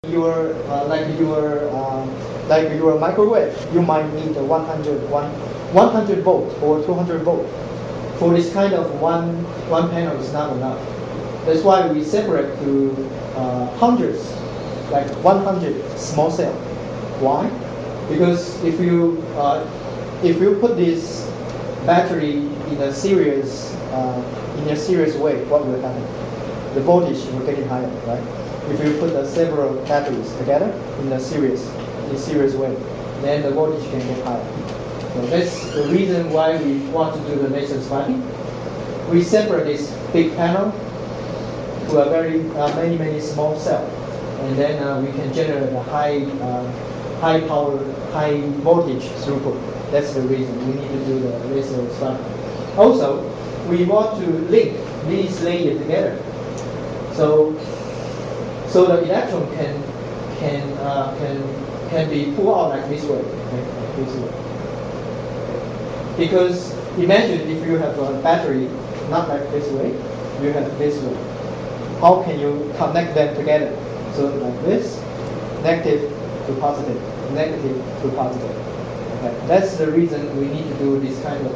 Like your microwave, you might need a 100 volt or 200 volt. For this kind of one panel is not enough. That's why we separate to hundreds, like 100 small cell. Why? Because if you put this battery in a serious way, what will happen? The voltage will get higher, right? If you put several batteries together in a serious way, then the voltage can get higher. So that's the reason why we want to do the laser spotting. We separate this big panel to a very many small cells, and then we can generate a high power, high voltage throughput. That's the reason we need to do the laser spotting. Also, we want to link these layers together. So the electron can be pulled out like this way, okay? Like this way. Because imagine if you have a battery not like this way, you have this way. How can you connect them together? So like this, negative to positive, negative to positive. Okay. That's the reason we need to do this kind of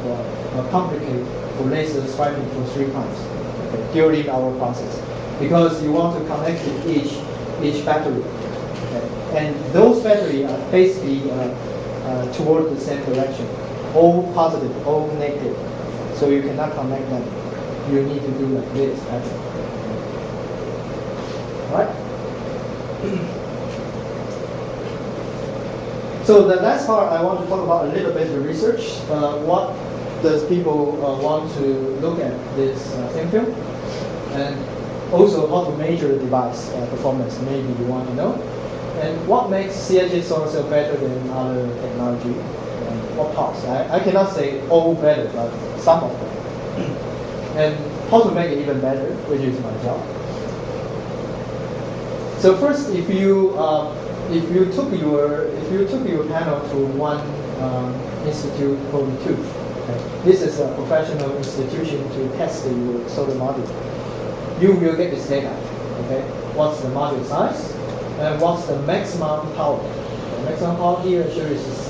complicated laser swiping for 3 times, okay, during our process. Because you want to connect each battery, okay? And those batteries are basically toward the same direction, all positive, all negative. So you cannot connect them. You need to do like this, actually. All right. So the last part, I want to talk about a little bit of research. What does people want to look at this thin film? And also how to measure the device performance, maybe you want to know. And what makes CIJ solar cell better than other technology? And what parts? I cannot say all better, but some of them. And how to make it even better, which is my job. So first, if you took your panel to one institute called NTUT, okay? This is a professional institution to test your solar module. You will get this data, okay? What's the module size, and what's the maximum power? The maximum power here shows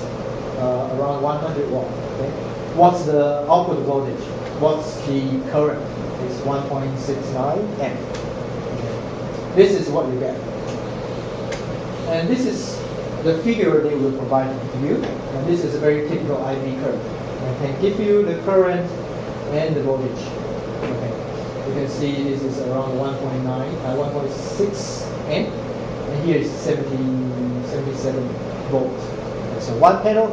around 100 watt, okay? What's the output voltage? What's the current? It's 1.69 amp. Okay. This is what you get. And this is the figure they will provide to you. And this is a very typical IV curve. I can give you the current and the voltage. Okay. You can see this is around 1.6 amp, and here is 77 volts. Okay, so one panel,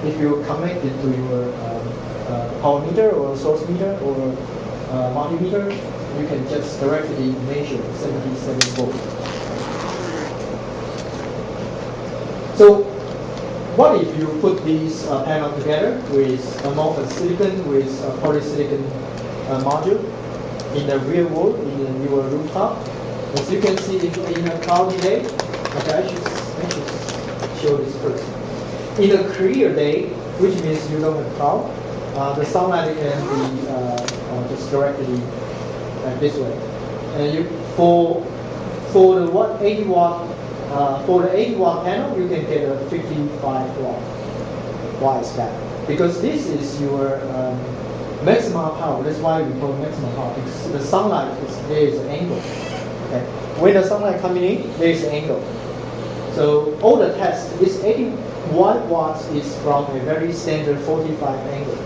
if you connect it to your power meter or source meter or multimeter, you can just directly measure 77 volts. So, what if you put these panels together with among silicon with polysilicon module? In the real world, in your rooftop, as you can see in a cloudy day, okay, I should show this first. In a clear day, which means you don't have cloud, the sunlight can be just directly like this way. And for the 80 watt panel, you can get a 55 watt. Why is that? Because this is your maximum power. That's why we call it maximum power. Because the sunlight there is an angle. Okay. When the sunlight coming in, there is an angle. So all the tests, this 81 watts is from a very standard 45 angle.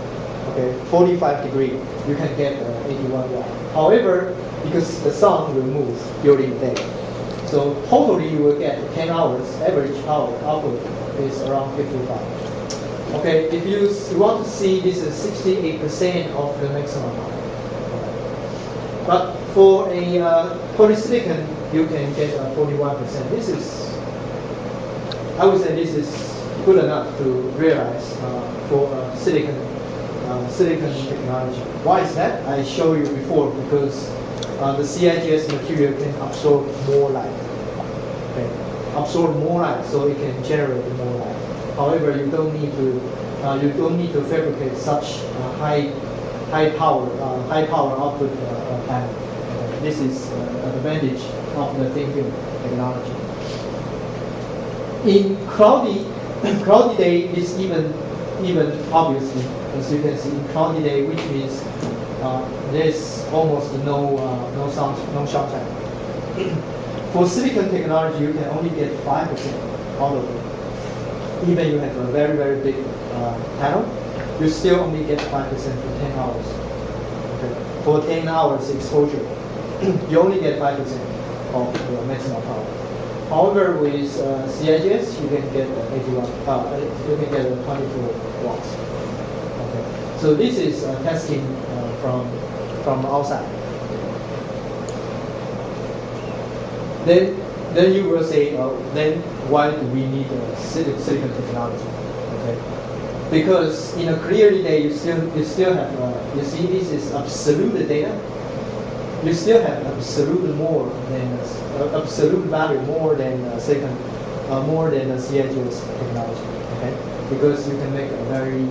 Okay, 45 degree. You can get 81 watt. However, because the sun will move during the day, so totally you will get 10 hours. Average power output is around 55. Okay, if you want to see, this is 68% of the maximum power. But for a polysilicon, you can get 41%. This is, I would say, this is good enough to realize for silicon technology. Why is that? I showed you before, because the CIGS material can absorb more light. Okay, absorb more light, so it can generate more light. However, you don't need to fabricate such high power output panel. This is an advantage of the thin film technology. In cloudy day, it's even obviously, as you can see, in cloudy day, which means there's almost no sunshine. For silicon technology, you can only get 5% out of it. Even you have a very, very big panel, you still only get 5% for 10 hours. Okay. For 10 hours exposure, you only get 5% of the maximum power. However, with CIGS, you can get 81. You can get 24 watts. Okay. So this is testing from outside. Then you will say, then why do we need silicon technology? Okay. Because in a clear day, you still have you see this is absolute data. You still have absolute value more than silicon, more than the CIGS technology. Okay, because you can make a very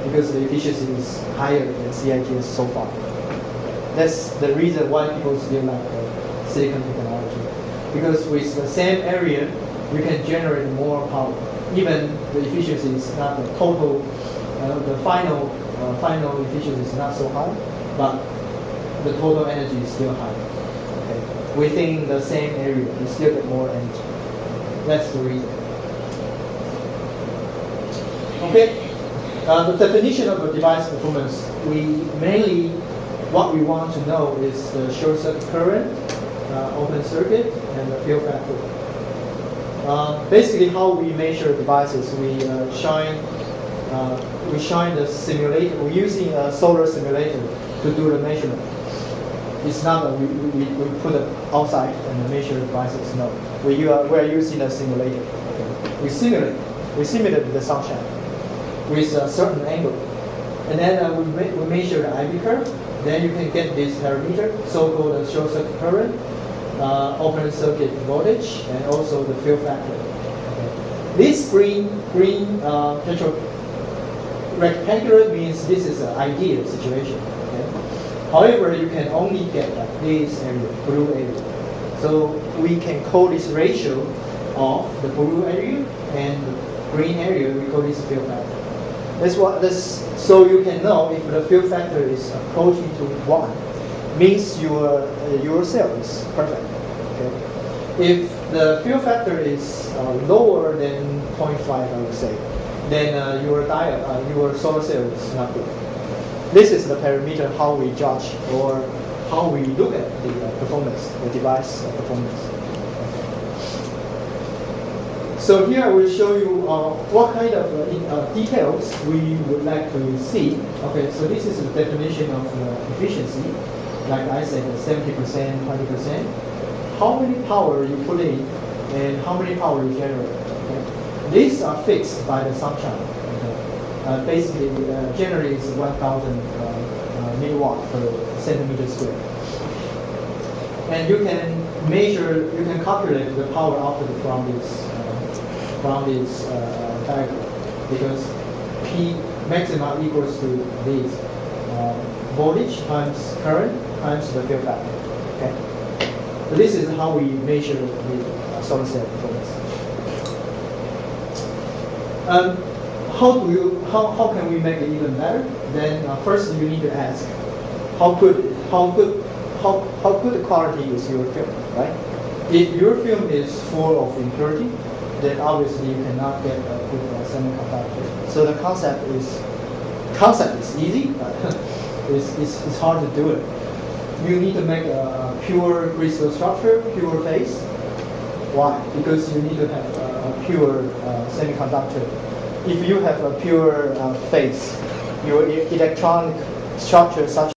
because the efficiency is higher than CIGS so far. That's the reason why people still like silicon technology. Because with the same area, you can generate more power. Even the efficiency is not the total, the final efficiency is not so high, but the total energy is still high. Okay. Within the same area, you still get more energy. That's the reason. Okay. The definition of a device performance, what we want to know is the short circuit current, open circuit, and the field factor. Basically, how we measure devices, we shine the simulator. We're using a solar simulator to do the measurement. It's not that we put it outside and measure devices. No, we are using a simulator. Okay. We simulate the sunshine with a certain angle, and then we measure the IV curve. Then you can get this parameter, so-called short circuit current, open circuit voltage, and also the field factor. Okay. This green rectangular means this is an ideal situation. Okay. However, you can only get this area, blue area. So we can call this ratio of the blue area and the green area. We call this field factor. So you can know if the field factor is approaching to 1, means your cell is perfect. Okay. If the field factor is lower than 0.5, I would say, then your solar cell is not good. This is the parameter how we judge or how we look at the performance, the device performance. So here I will show you what kind of details we would like to see. Okay, so this is the definition of efficiency. Like I said, 70%, 20%. How many power you put in and how many power you generate. Okay? These are fixed by the sunshine. Okay? Basically, generally it's 1,000 milliwatt per centimeter square. And you can calculate the power output from this diagram, because P maximum equals to this voltage times current times the field factor. Okay. So this is how we measure the solar cell performance. How can we make it even better? Then first you need to ask how good quality is your film, right? If your film is full of impurity, then obviously you cannot get a good semiconductor. So the concept is easy, but it's hard to do it. You need to make a pure crystal structure, pure phase. Why? Because you need to have a pure semiconductor. If you have a pure phase, your electronic structure such